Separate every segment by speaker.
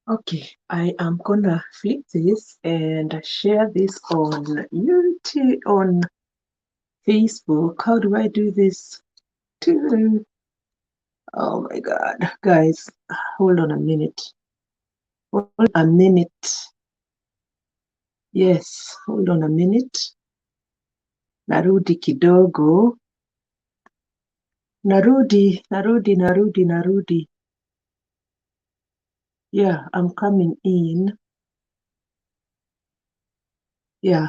Speaker 1: Okay, I am gonna flip this and share this on YouTube, on Facebook. How do I do this? Oh my God, guys, hold on a minute. Hold a minute. Yes, hold on a minute. Narudi kidogo. Narudi. Yeah, I'm coming in. Yeah.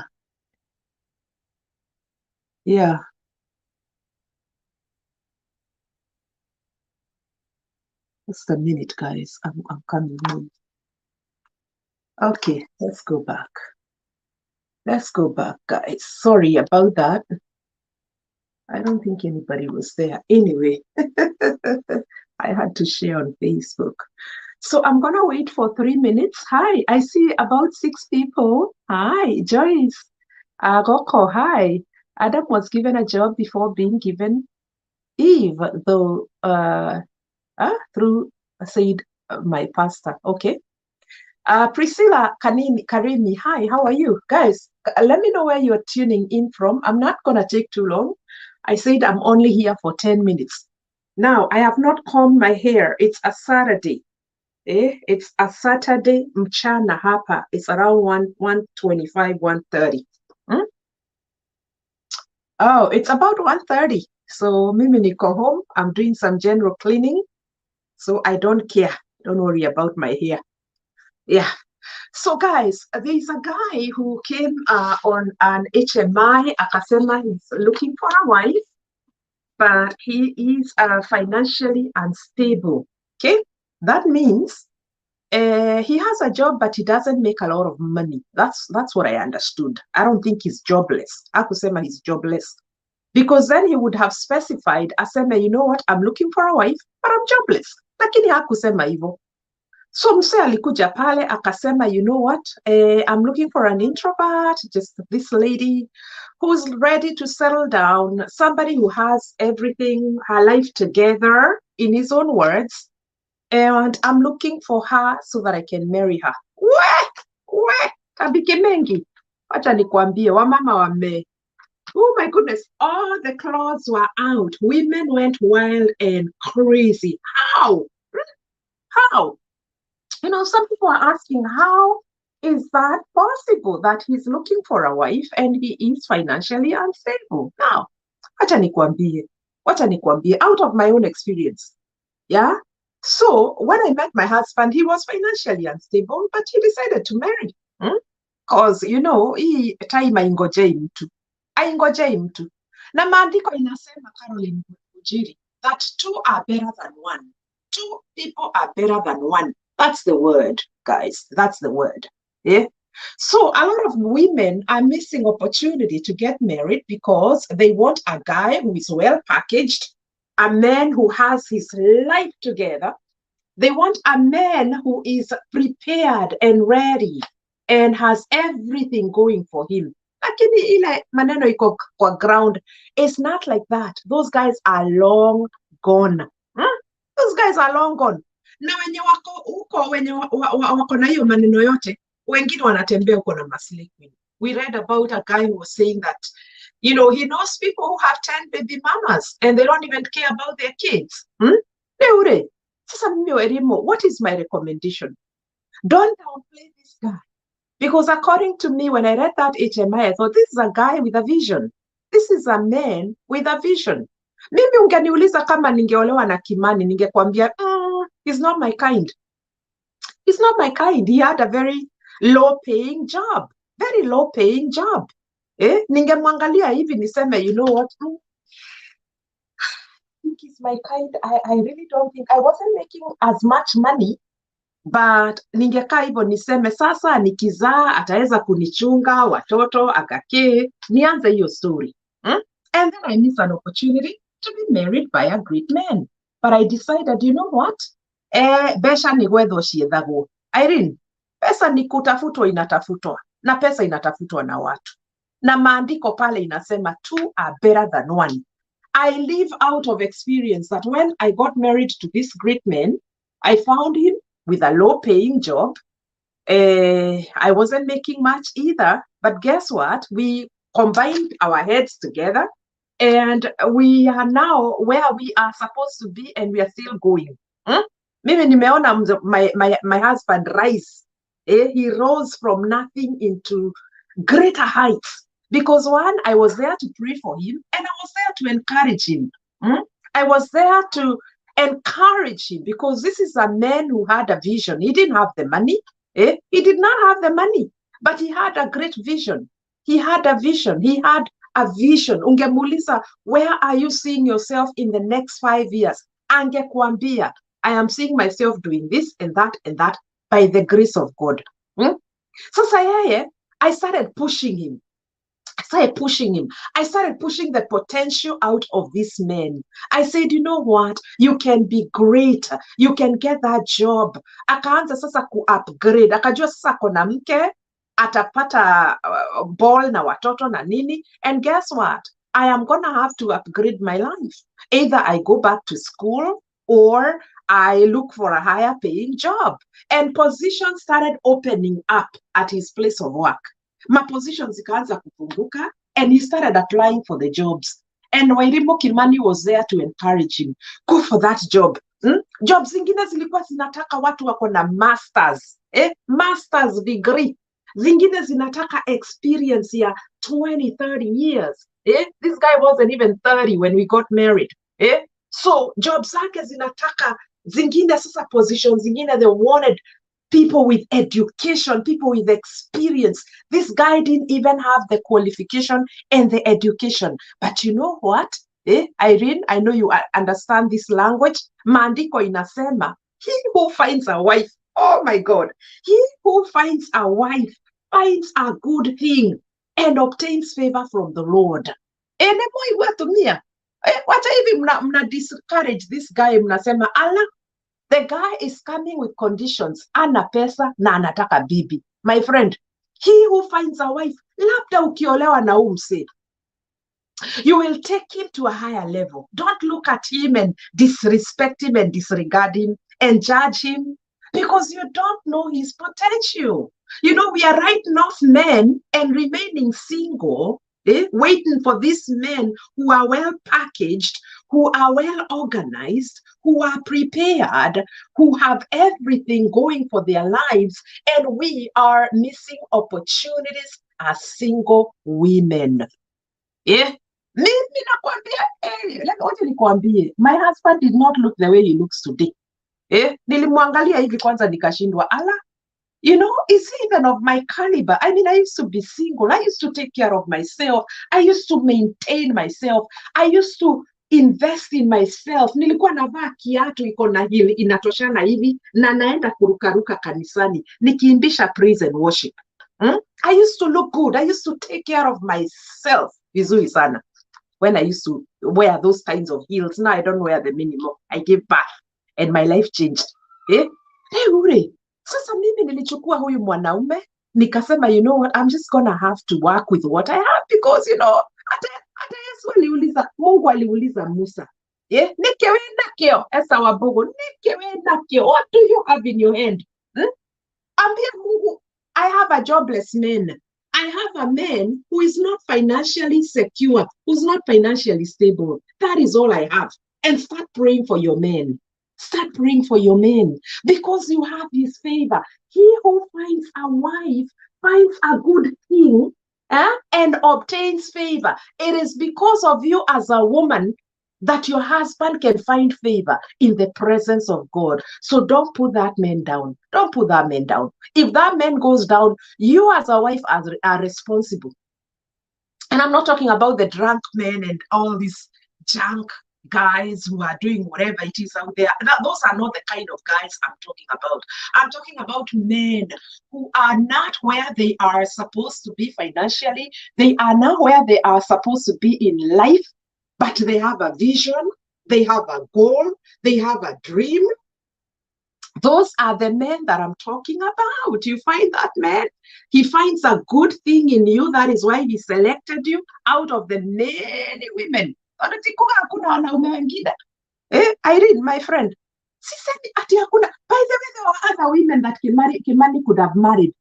Speaker 1: Just a minute, guys. I'm coming in. Okay, let's go back. Let's go back, guys. Sorry about that. I don't think anybody was there. Anyway, I had to share on Facebook. So I'm going to wait for 3 minutes. Hi, I see about 6 people. Hi, Joyce. Goko, hi. Adam was given a job before being given Eve, though through said my pastor. Okay. Priscilla Karimi, hi, how are you? Guys, let me know where you're tuning in from. I'm not going to take too long. I said I'm only here for 10 minutes. Now, I have not combed my hair. It's a Saturday. It's a Saturday mchana hapa. It's around 1:25, 1:30. Hmm? Oh, it's about 1:30. So mimi niko home. I'm doing some general cleaning. So I don't care. Don't worry about my hair. Yeah. So guys, there's a guy who came on an HMI, akasema he's looking for a wife, but he is financially unstable. Okay, that means he has a job, but he doesn't make a lot of money. That's what I understood. I don't think he's jobless. Akusema he's jobless. Because then he would have specified, aseme, you know what, I'm looking for a wife, but I'm jobless. Lakini hakusema hivyo. So mse alikuja pale akasema, you know what, I'm looking for an introvert, just this lady who's ready to settle down, somebody who has everything, her life together, in his own words, and I'm looking for her so that I can marry her. We, kabike mengi. Wacha nikwambie, wamama wame. Oh my goodness, all the clothes were out. Women went wild and crazy. How? How? You know, some people are asking, how is that possible that he's looking for a wife and he is financially unstable? Now, wacha nikwambie, out of my own experience. Yeah. So when I met my husband, he was financially unstable, but he decided to marry. Because, you know, hii time aingojei mtu. Na maandiko inasema, Caroline Mujiri, that two are better than one. Two people are better than one. That's the word, guys. That's the word. Yeah. So a lot of women are missing opportunity to get married because they want a guy who is well packaged, a man who has his life together. They want a man who is prepared and ready and has everything going for him. Lakini ile maneno iko kwa ground, it's not like that. Those guys are long gone. Those guys are long gone. Na wenye wako huko, wenye wako na hiyo maneno yote, wengine wanatembea huko na maslay queen. We read about a guy who was saying that, you know, he knows people who have 10 baby mamas and they don't even care about their kids. Neure. Sasa mimi Werimo, what is my recommendation? Don't downplay this guy. Because according to me, when I read that HMI, I thought, this is a guy with a vision. This is a man with a vision. Mimi ungeniuliza kama ningeolewa na Kimani, ningekwambia, he's not my kind. He's not my kind. He had a very low-paying job. Very low-paying job. Ningemwangalia hivi niseme, you know what? I think he's my kind. I really don't think. I wasn't making as much money, but ningekaa hivyo niseme sasa nikizaa ataweza kunichunga watoto akakee, nianze hiyo story. And then I missed an opportunity to be married by a great man. But I decided, you know what? Besha ni gwetho ciethagwo. Irene, pesa ni kutafutwa inatafutwa. Na pesa inatafutwa na watu. Na maandiko pale inasema two are better than one. I live out of experience that when I got married to this great man, I found him with a low-paying job. I wasn't making much either, but guess what? We combined our heads together, and we are now where we are supposed to be, and we are still going. Mimi nimeona my husband rise. He rose from nothing into greater heights. Because one, I was there to pray for him, and I was there to encourage him. I was there to encourage him because this is a man who had a vision. He didn't have the money. He did not have the money, but he had a great vision. He had a vision. He had a vision. Ungemuuliza, where are you seeing yourself in the next 5 years? Angekuambia, I am seeing myself doing this and that by the grace of God. Sasa yeye, I started pushing him. I started pushing the potential out of this man. I said, you know what? You can be great. You can get that job. Akaanza sasa ku-upgrade. Akajua sasa kona mke, atapata ball na watoto na nini. And guess what? I am going to have to upgrade my life. Either I go back to school or I look for a higher paying job. And positions started opening up at his place of work. My positions zikaanza kufunguka, and he started applying for the jobs. And Wairimu Kimani was there to encourage him. Go for that job. Jobs zingine zilikuwa zinataka watu wako na masters. Masters degree. Zingine zinataka experience ya 20, 30 years. This guy wasn't even 30 when we got married. So jobs zake zinataka zingine sasa positions zingine they wanted people with education, people with experience. This guy didn't even have the qualification and the education. But you know what? Irene, I know you understand this language. Maandiko inasema, he who finds a wife, oh my God, he who finds a wife finds a good thing and obtains favor from the Lord. Wacha hivi mna discourage this guy, mnasema, ala, the guy is coming with conditions. Ana pesa na anataka bibi. My friend, he who finds a wife, labda ukiolewa na umse, you will take him to a higher level. Don't look at him and disrespect him and disregard him and judge him because you don't know his potential. You know, we are writing off men and remaining single, waiting for these men who are well packaged, who are well organized, who are prepared, who have everything going for their lives, and we are missing opportunities as single women. Mimi nakwambia, my husband did not look the way he looks today. Nilimwangalia hivi kwanza nikashindwa, ala, you know, is he even of my caliber? I mean, I used to be single. I used to take care of myself. I used to maintain myself. I used to invest in myself. Nilikuwa navaa kiatu iko na hili inatoshana hivi na naenda kurukaruka kanisani nikiimbisha praise and worship. I used to look good. I used to take care of myself. Vizuri sana. When I used to wear those kinds of heels. Now I don't wear them anymore. I gave birth and my life changed. Ure. Sasa mimi nilichukua huyu mwanaume nikasema, you know what, I'm just gonna have to work with what I have because, you know, hata Yesu aliuliza, Mungu aliuliza Musa, nikewe nakio, esa wabugu, nikewe nakio, what do you have in your hand? Ambia Mungu, I have a jobless man. I have a man who is not financially secure, who's not financially stable. That is all I have. And start praying for your man. Start praying for your man because you have his favor. He who finds a wife finds a good thing and obtains favor. It is because of you as a woman that your husband can find favor in the presence of God. So don't put that man down. Don't put that man down. If that man goes down, you as a wife are responsible. And I'm not talking about the drunk men and all these junk guys who are doing whatever it is out there. Those are not the kind of guys I'm talking about. I'm talking about men who are not where they are supposed to be financially. They are not where they are supposed to be in life, but they have a vision, they have a goal, they have a dream. Those are the men that I'm talking about. You find that man, he finds a good thing in you. That is why he selected you out of the many women. Irene, my friend, Sisemi ati hakuna. By the way, there were other women that Kimani could have married.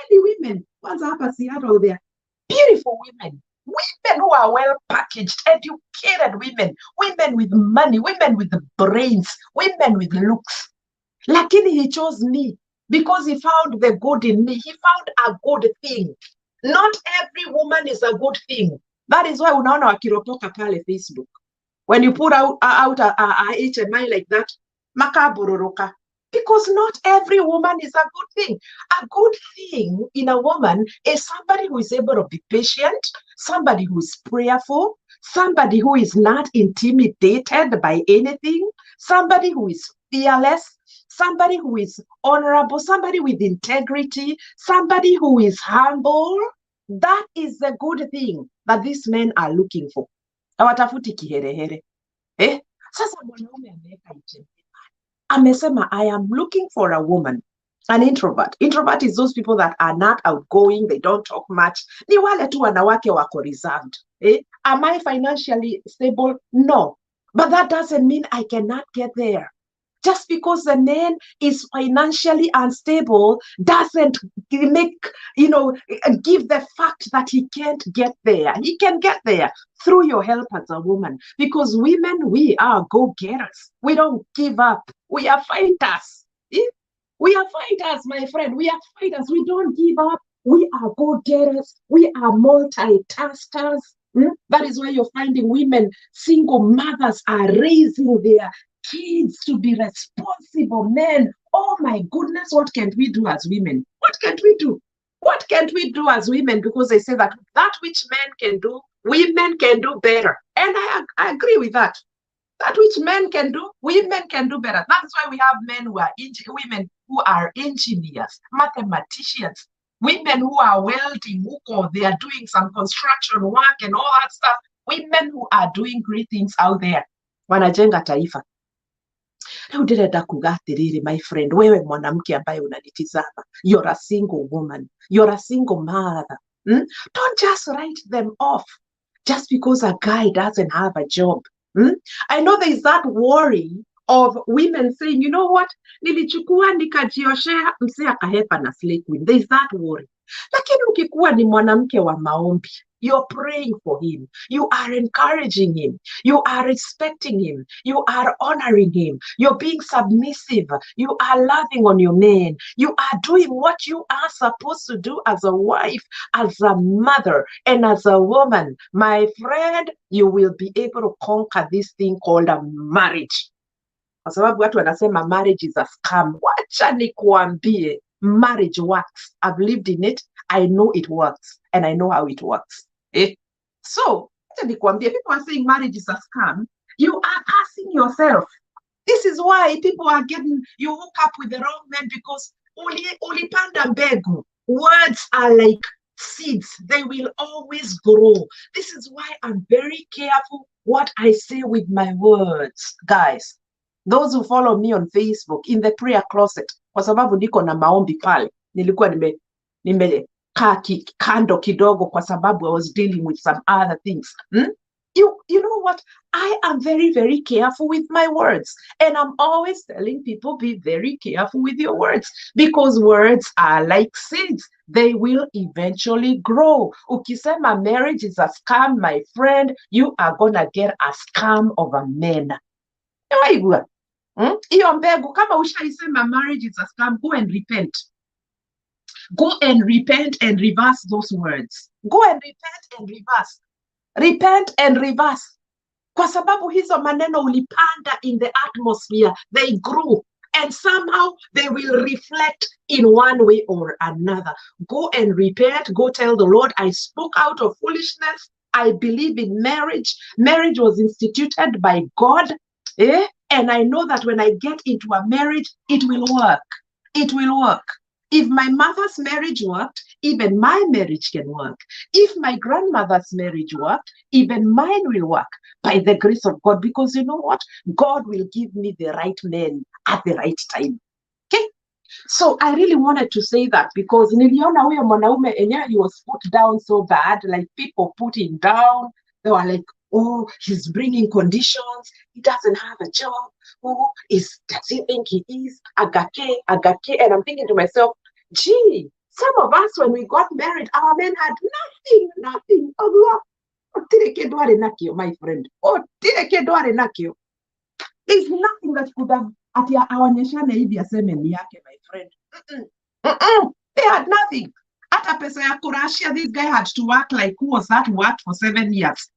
Speaker 1: Many women. Kwanza hapa Seattle there. Beautiful women. Women who are well packaged, educated women. Women with money. Women with brains. Women with looks. Lakini he chose me because he found the good in me. He found a good thing. Not every woman is a good thing. That is why unaona wakiropoka pale Facebook. When you put out a HMI like that, makabororoka. Because not every woman is a good thing. A good thing in a woman is somebody who is able to be patient, somebody who is prayerful, somebody who is not intimidated by anything, somebody who is fearless, somebody who is honorable, somebody with integrity, somebody who is humble. That is the good thing that these men are looking for. Hawatafuti kiherehere. Sasa mwanaume ameweka amesema, I am looking for a woman, an introvert. Introvert is those people that are not outgoing, they don't talk much. Ni wale tu wanawake wako reserved. Am I financially stable? No. But that doesn't mean I cannot get there. Just because the man is financially unstable doesn't make, give the fact that he can't get there. He can get there through your help as a woman. Because women, we are go-getters. We don't give up. We are fighters. We are fighters, my friend. We are fighters. We don't give up. We are go-getters. We are multitaskers. That is why you're finding women, single mothers are raising their kids to be responsible men. Oh my goodness, what can't we do as women? What can't we do? What can't we do as women? Because they say that which men can do, women can do better. And I agree with that. That which men can do, women can do better. That's why we have men who are women who are engineers, mathematicians, women who are welding, they are doing some construction work and all that stuff. Women who are doing great things out there. Wanajenga taifa. Leo ndirenda kuga atiriri, my friend, wewe mwanamke ambaye unanitizama, you're a single woman, you're a single mother. Don't just write them off just because a guy doesn't have a job. I know there is that worry of women saying, you know what, nilichukua nikajioshea, mse akahepa na slay queen. There is that worry. Lakini ukikuwa ni mwanamke wa maombi, you're praying for him, you are encouraging him, you are respecting him, you are honoring him, you're being submissive, you are loving on your man, you are doing what you are supposed to do as a wife, as a mother, and as a woman, my friend, you will be able to conquer this thing called a marriage. Kwa sababu watu wanasema marriage is a scam. Wacha nikuambie, marriage works. I've lived in it. I know it works. And I know how it works. So, people are saying marriage is a scam. You are asking yourself. This is why people are you hook up with the wrong men because ulipanda mbegu. Words are like seeds. They will always grow. This is why I'm very careful what I say with my words, guys. Those who follow me on Facebook in the prayer closet, kwa sababu niko na maombi pale, nilikuwa nimekaa kando kidogo kwa sababu I was dealing with some other things. You know what? I am very, very careful with my words. And I'm always telling people, be very careful with your words. Because words are like seeds. They will eventually grow. Ukisema marriage is a scam, my friend, you are going to get a scam of a man. Iyo mbegu, kama ushaisema marriage is a scam, go and repent. Go and repent and reverse those words. Go and repent and reverse. Repent and reverse. Kwa sababu hizo maneno ulipanda in the atmosphere, they grew. And somehow they will reflect in one way or another. Go and repent. Go tell the Lord, I spoke out of foolishness. I believe in marriage. Marriage was instituted by God. And I know that when I get into a marriage, it will work. It will work. If my mother's marriage worked, even my marriage can work. If my grandmother's marriage worked, even mine will work by the grace of God. Because you know what? God will give me the right man at the right time. Okay? So I really wanted to say that because niliona huyo mwanaume enyewe he was put down so bad, like people put him down. They were like, oh, he's bringing conditions, he doesn't have a job, does he think he is? Agake. And I'm thinking to myself, gee, some of us, when we got married, our men had nothing. Allah. My friend. There's nothing that could have aonyeshane hivi aseme ni yake, my friend. They had nothing. Hata pesa ya kurashia, this guy had to work like, who was that who worked for 7 years?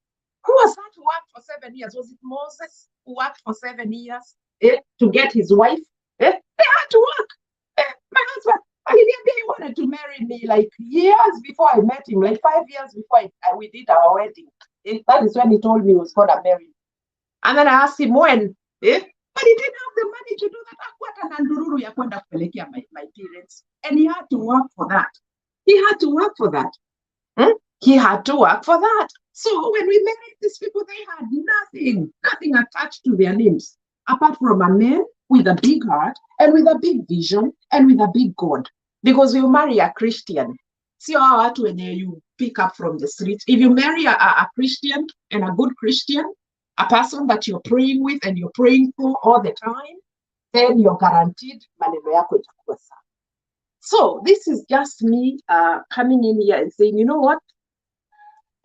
Speaker 1: Who was that who worked for 7 years? Was it Moses who worked for 7 years to get his wife? They had to work. My husband, he wanted to marry me like years before I met him, like 5 years before we did our wedding. That is when he told me he was going to marry me. And then I asked him when, but he didn't have the money to do that. My parents. And he had to work for that. He had to work for that. He had to work for that. So when we married these people, they had nothing attached to their names, apart from a man with a big heart and with a big vision and with a big God. Because you marry a Christian, see how when you pick up from the street. If you marry a Christian and a good Christian, a person that you're praying with and you're praying for all the time, then you're guaranteed maneno yako itakuwa sawa. So this is just me coming in here and saying, you know what?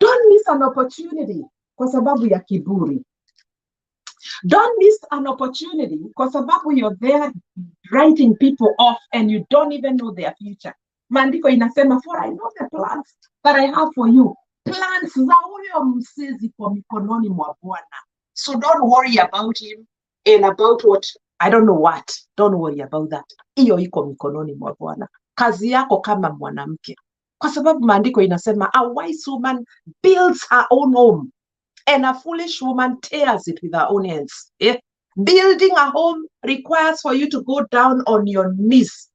Speaker 1: Don't miss an opportunity kwa sababu ya kiburi. Don't miss an opportunity kwa sababu you're there writing people off and you don't even know their future. Maandiko inasema, for I know the plans that I have for you. Plans za huyo msezi kwa mikononi mwa Bwana. So don't worry about him and about what, I don't know what. Don't worry about that. Hiyo iko mikononi mwa Bwana. Kazi yako kama mwanamke. Kwa sababu maandiko inasema, a wise woman builds her own home and a foolish woman tears it with her own hands. Building a home requires for you to go down on your knees.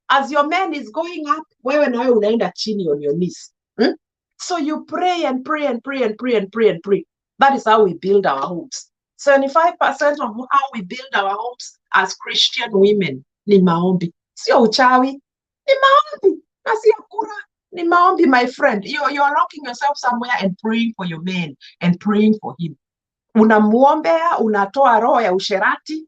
Speaker 1: As your man is going up, wewe nawe unaenda chini on your knees. So you pray and pray and pray and pray and pray and pray. That is how we build our homes. 75% of how we build our homes as Christian women ni maombi. Sio uchawi, ni maombi. Na sio kura, ni maombi, my friend. You're locking yourself somewhere and praying for your man and praying for him. Unamuombea, unatoa roho ya usherati,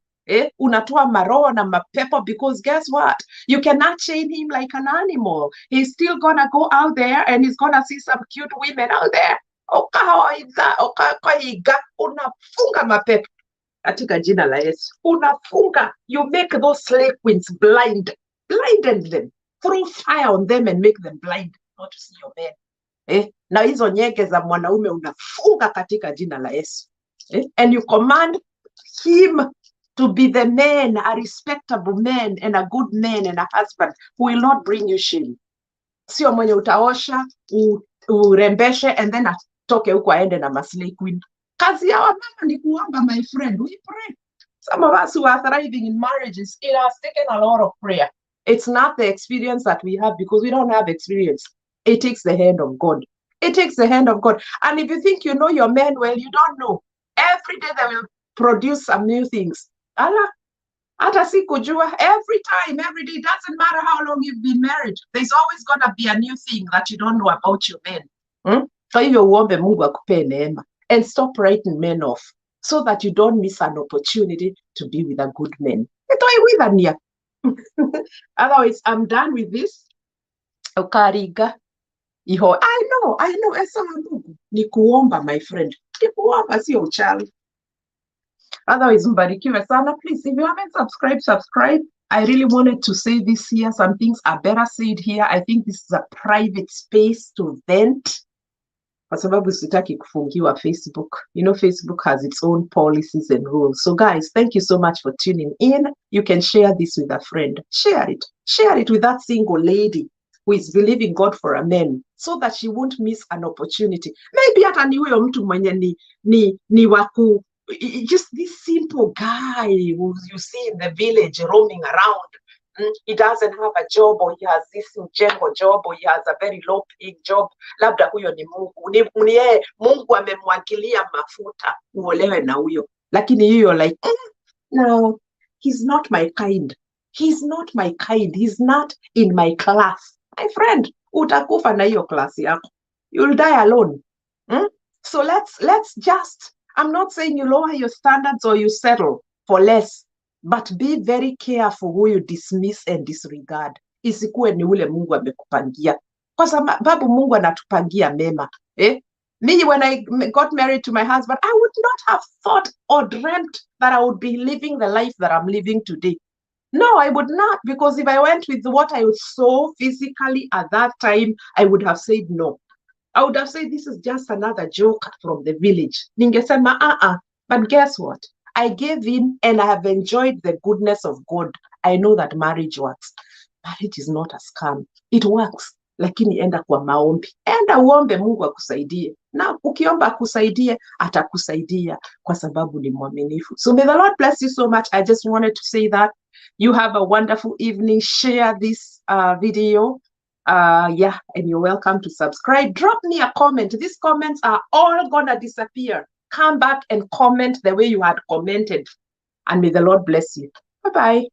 Speaker 1: unatoa maroho na mapepo, because guess what? You cannot chain him like an animal. He's still gonna go out there and he's gonna see some cute women out there. Unafunga mapepo katika jina la Yesu. Unafunga. You make those slave queens blinded them. Throw fire on them and make them blind, not to see your man. Na hizo nyege za mwanaume unafunga katika jina la Yesu. And you command him to be the man, a respectable man and a good man and a husband who will not bring you shame. Sio mwenye utaosha, urembeshe and then atoke huko aende na maslay queen. Kazi ya wamama ni kuomba, my friend. We pray. Some of us who are thriving in marriages, it has taken a lot of prayer. It's not the experience that we have because we don't have experience. It takes the hand of God. It takes the hand of God. And if you think you know your man well, you don't know. Every day they will produce some new things. Hata sikujua, every time, every day, it doesn't matter how long you've been married. There's always going to be a new thing that you don't know about your man. Kwa hivyo uombe Mungu akupe neema and stop writing men off so that you don't miss an opportunity to be with a good man. Otherwise, I'm done with this. Ukariga. Iho. I know. Esa Mungu. Ni kuomba, my friend. Ni kuomba, sio uchawi. Otherwise, mbarikiwe sana. Please, if you haven't subscribe. I really wanted to say this here. Some things are better said here. I think this is a private space to vent. Kwa sababu sitaki kufungiwa Facebook. You know, Facebook has its own policies and rules. So guys, thank you so much for tuning in. You can share this with a friend. Share it. Share it with that single lady who is believing God for a man so that she won't miss an opportunity. Maybe hata ni huyo mtu mwenye ni waku, just this simple guy who you see in the village roaming around. He doesn't have a job, or he has this mjengo job, or he has a very low paying job. Labda huyo ni Mungu. Mungu amemwagilia mafuta uolewe na huyo. Lakini hiyo like, no, he's not my kind. He's not my kind. He's not in my class. My friend, utakufa na hiyo class yako. You'll die alone. So let's just, I'm not saying you lower your standards or you settle for less, but be very careful who you dismiss and disregard. Isikuwe ni ule Mungu amekupangia, kwa sababu Mungu anatupangia mema. Me, when I got married to my husband, I would not have thought or dreamt that I would be living the life that I'm living today. No, I would not, because if I went with what I saw physically at that time, I would have said no. I would have said this is just another joke from the village. Ningesema, But guess what? I gave in and I have enjoyed the goodness of God. I know that marriage works. Marriage is not a scam. It works. Lakini enda kwa maombi. Enda uombe Mungu akusaidie. Na ukiomba akusaidie, atakusaidia kwa sababu ni mwaminifu. So may the Lord bless you so much. I just wanted to say that. You have a wonderful evening. Share this video. And you're welcome to subscribe. Drop me a comment. These comments are all gonna disappear. Come back and comment the way you had commented. And may the Lord bless you. Bye-bye.